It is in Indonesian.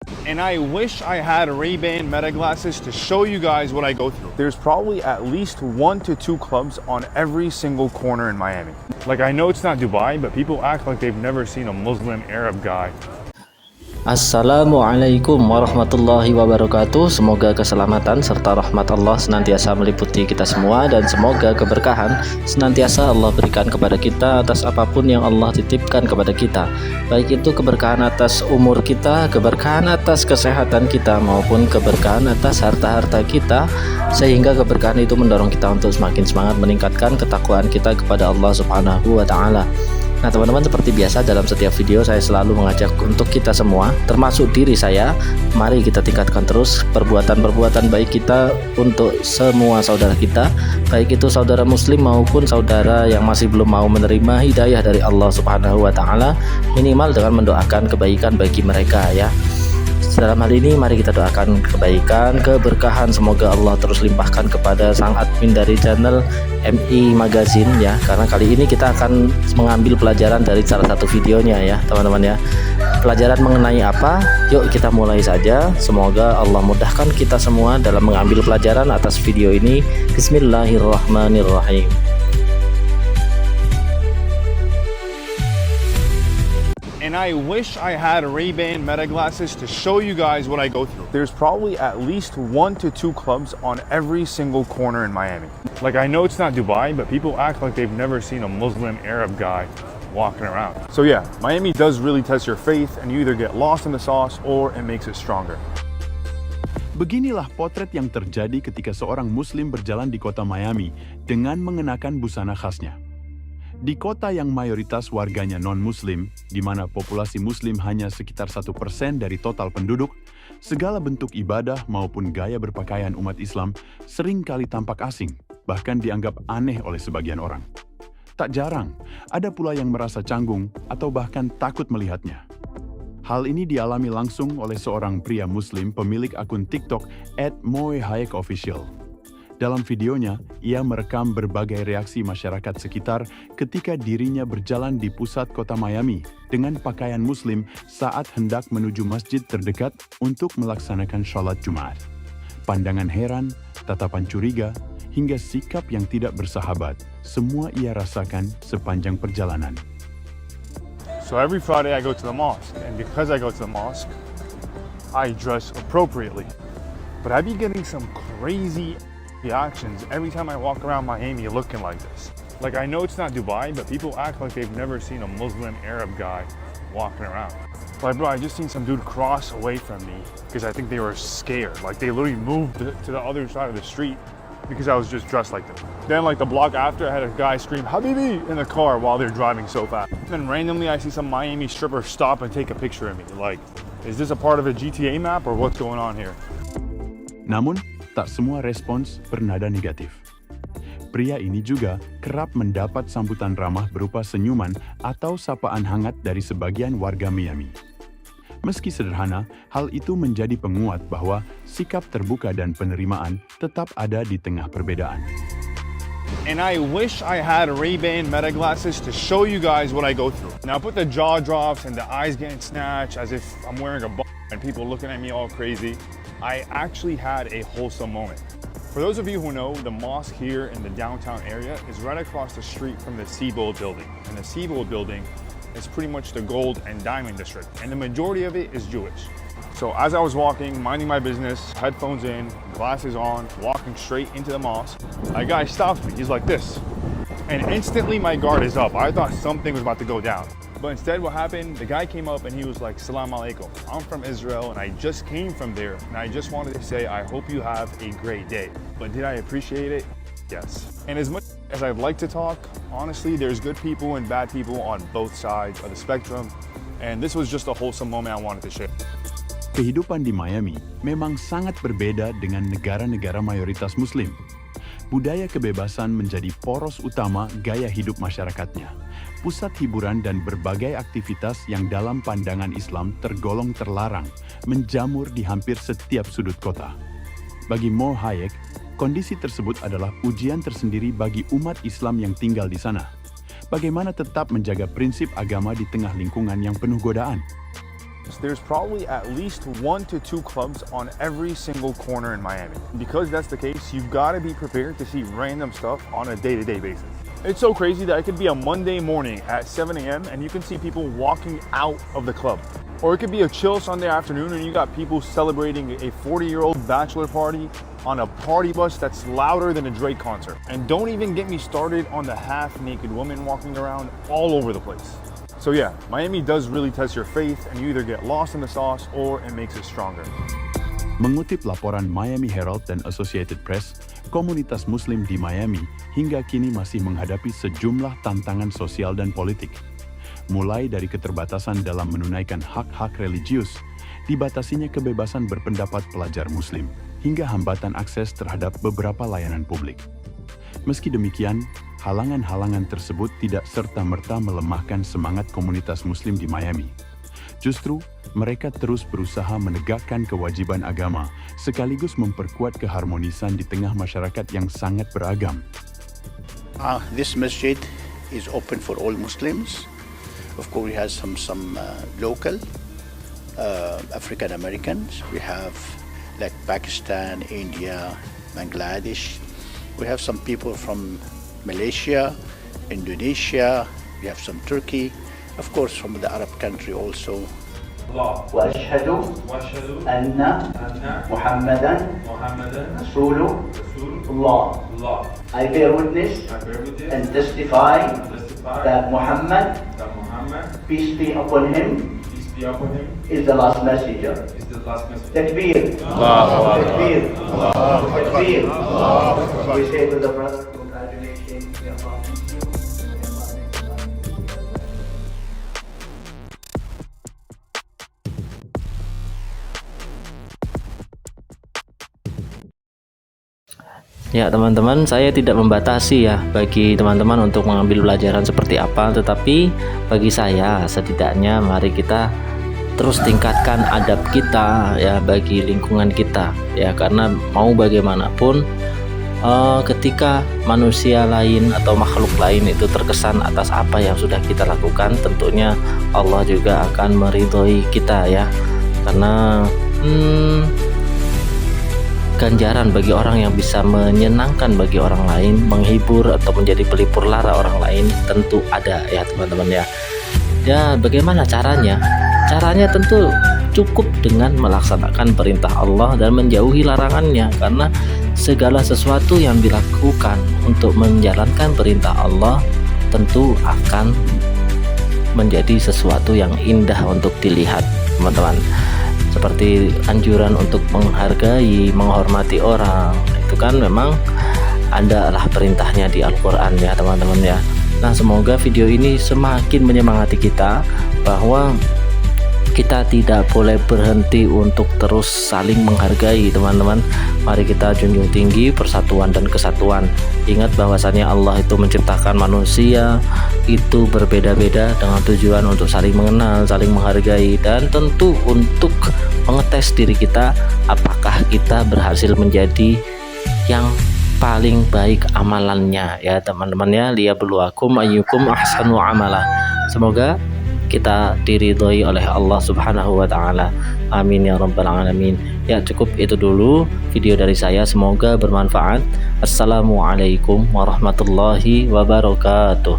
And I wish I had Ray-Ban Meta glasses to show you guys what I go through. There's probably at least 1 to 2 clubs on every single corner in Miami. Like, I know it's not Dubai, but people act like they've never seen a Muslim Arab guy. Assalamualaikum warahmatullahi wabarakatuh. Semoga keselamatan serta rahmat Allah senantiasa meliputi kita semua, dan semoga keberkahan senantiasa Allah berikan kepada kita atas apapun yang Allah titipkan kepada kita, baik itu keberkahan atas umur kita, keberkahan atas kesehatan kita, maupun keberkahan atas harta-harta kita, sehingga keberkahan itu mendorong kita untuk semakin semangat meningkatkan ketakwaan kita kepada Allah Subhanahu wa Ta'ala. Nah teman-teman, seperti biasa dalam setiap video saya selalu mengajak untuk kita semua, termasuk diri saya, mari kita tingkatkan terus perbuatan-perbuatan baik kita untuk semua saudara kita, baik itu saudara muslim maupun saudara yang masih belum mau menerima hidayah dari Allah Subhanahu wa Ta'ala, minimal dengan mendoakan kebaikan bagi mereka ya. Dalam hal ini mari kita doakan kebaikan, keberkahan, semoga Allah terus limpahkan kepada sang admin dari channel MI Magazine ya, karena kali ini kita akan mengambil pelajaran dari salah satu videonya ya teman-teman ya. Pelajaran mengenai apa? Yuk kita mulai saja. Semoga Allah mudahkan kita semua dalam mengambil pelajaran atas video ini. Bismillahirrahmanirrahim. And I wish I had Ray-Ban Meta glasses to show you guys what I go through. There's probably at least 1 to 2 clubs on every single corner in Miami. Like, I know it's not Dubai, but people act like they've never seen a Muslim Arab guy walking around. So yeah, Miami does really test your faith, and you either get lost in the sauce or it makes it stronger. Beginilah potret yang terjadi ketika seorang muslim berjalan di kota Miami dengan mengenakan busana khasnya. Di kota yang mayoritas warganya non-muslim, di mana populasi muslim hanya sekitar 1% dari total penduduk, segala bentuk ibadah maupun gaya berpakaian umat Islam sering kali tampak asing, bahkan dianggap aneh oleh sebagian orang. Tak jarang, ada pula yang merasa canggung atau bahkan takut melihatnya. Hal ini dialami langsung oleh seorang pria muslim pemilik akun TikTok @moehayekofficial. Dalam videonya, ia merekam berbagai reaksi masyarakat sekitar ketika dirinya berjalan di pusat kota Miami dengan pakaian muslim saat hendak menuju masjid terdekat untuk melaksanakan sholat Jumat. Pandangan heran, tatapan curiga, hingga sikap yang tidak bersahabat, semua ia rasakan sepanjang perjalanan. So every Friday I go to the mosque, and because I go to the mosque, I dress appropriately. But I be getting some crazy reactions every time I walk around Miami looking like this. Like, I know it's not Dubai, but people act like they've never seen a Muslim Arab guy walking around. Like, bro, I just seen some dude cross away from me because I think they were scared. Like, they literally moved to the other side of the street because I was just dressed like them. Then, like, the block after, I had a guy scream "Habibi" in the car while they're driving so fast. And then randomly, I see some Miami stripper stop and take a picture of me. Like, is this a part of a GTA map or what's going on here? Namun, tak semua respons bernada negatif. Pria ini juga kerap mendapat sambutan ramah berupa senyuman atau sapaan hangat dari sebagian warga Miami. Meski sederhana, hal itu menjadi penguat bahwa sikap terbuka dan penerimaan tetap ada di tengah perbedaan. And I wish I had Ray-Ban Meta glasses to show you guys what I go through. Now put the jaw drops and the eyes getting snatched as if I'm wearing a and people looking at me all crazy. I actually had a wholesome moment. For those of you who know, the mosque here in the downtown area is right across the street from the Seabold building. And the Seabold building is pretty much the gold and diamond district. And the majority of it is Jewish. So as I was walking, minding my business, headphones in, glasses on, walking straight into the mosque, a guy stops me. He's like this. And instantly my guard is up. I thought something was about to go down. But instead what happened, the guy came up and he was like, "Salam alaikum. I'm from Israel and I just came from there and I just wanted to say I hope you have a great day." But did I appreciate it? Yes. And as much as I'd like to talk, honestly, there's good people and bad people on both sides of the spectrum. And this was just a wholesome moment I wanted to share. Kehidupan di Miami memang sangat berbeda dengan negara-negara mayoritas muslim. Budaya kebebasan menjadi poros utama gaya hidup masyarakatnya. Pusat hiburan dan berbagai aktivitas yang dalam pandangan Islam tergolong terlarang menjamur di hampir setiap sudut kota. Bagi Mo Hayek, kondisi tersebut adalah ujian tersendiri bagi umat Islam yang tinggal di sana. Bagaimana tetap menjaga prinsip agama di tengah lingkungan yang penuh godaan? there's probably at least 1 to 2 clubs on every single corner in Miami. Because that's the case, you've got to be prepared to see random stuff on a day-to-day basis. It's so crazy that it could be a Monday morning at 7 a.m. and you can see people walking out of the club. Or it could be a chill Sunday afternoon and you got people celebrating a 40-year-old bachelor party on a party bus that's louder than a Drake concert. And don't even get me started on the half-naked women walking around all over the place. So yeah, Miami does really test your faith and you either get lost in the sauce or it makes it stronger. Mengutip laporan Miami Herald dan Associated Press, komunitas Muslim di Miami hingga kini masih menghadapi sejumlah tantangan sosial dan politik. Mulai dari keterbatasan dalam menunaikan hak-hak religius, dibatasinya kebebasan berpendapat pelajar Muslim, hingga hambatan akses terhadap beberapa layanan publik. Meski demikian, halangan-halangan tersebut tidak serta-merta melemahkan semangat komunitas Muslim di Miami. Justru, mereka terus berusaha menegakkan kewajiban agama, sekaligus memperkuat keharmonisan di tengah masyarakat yang sangat beragam. This masjid is open for all Muslims. Of course, we have some local African Americans. We have like Pakistan, India, Bangladesh. We have some people from Malaysia, Indonesia. We have some Turkey. Of course, from the Arab country also. وأشهد أن محمدا رسول الله. I bear witness and testify that Muhammad, peace be upon him, is the last messenger. Takbir. Takbir. Takbir. We say to the brother, congratulations. Ya teman-teman, saya tidak membatasi ya bagi teman-teman untuk mengambil pelajaran seperti apa, tetapi bagi saya setidaknya mari kita terus tingkatkan adab kita ya bagi lingkungan kita ya, karena mau bagaimanapun ketika manusia lain atau makhluk lain itu terkesan atas apa yang sudah kita lakukan, tentunya Allah juga akan meridhoi kita ya, karena ganjaran bagi orang yang bisa menyenangkan bagi orang lain, menghibur atau menjadi pelipur lara orang lain tentu ada ya teman-teman ya. Ya bagaimana caranya? Caranya tentu cukup dengan melaksanakan perintah Allah dan menjauhi larangannya, karena segala sesuatu yang dilakukan untuk menjalankan perintah Allah tentu akan menjadi sesuatu yang indah untuk dilihat teman-teman. Seperti anjuran untuk menghargai, menghormati orang, itu kan memang adalah perintahnya di Al-Quran ya teman-teman ya. Nah semoga video ini semakin menyemangati kita bahwa kita tidak boleh berhenti untuk terus saling menghargai teman-teman. Mari kita junjung tinggi persatuan dan kesatuan. Ingat bahwasannya Allah itu menciptakan manusia itu berbeda-beda dengan tujuan untuk saling mengenal, saling menghargai, dan tentu untuk mengetes diri kita apakah kita berhasil menjadi yang paling baik amalannya ya teman-teman ya. Liyabluwakum ayyukum ahsanu amala. Semoga kita diridhoi oleh Allah Subhanahu wa taala. Amin ya rabbal alamin. Ya cukup itu dulu video dari saya, semoga bermanfaat. Assalamualaikum warahmatullahi wabarakatuh.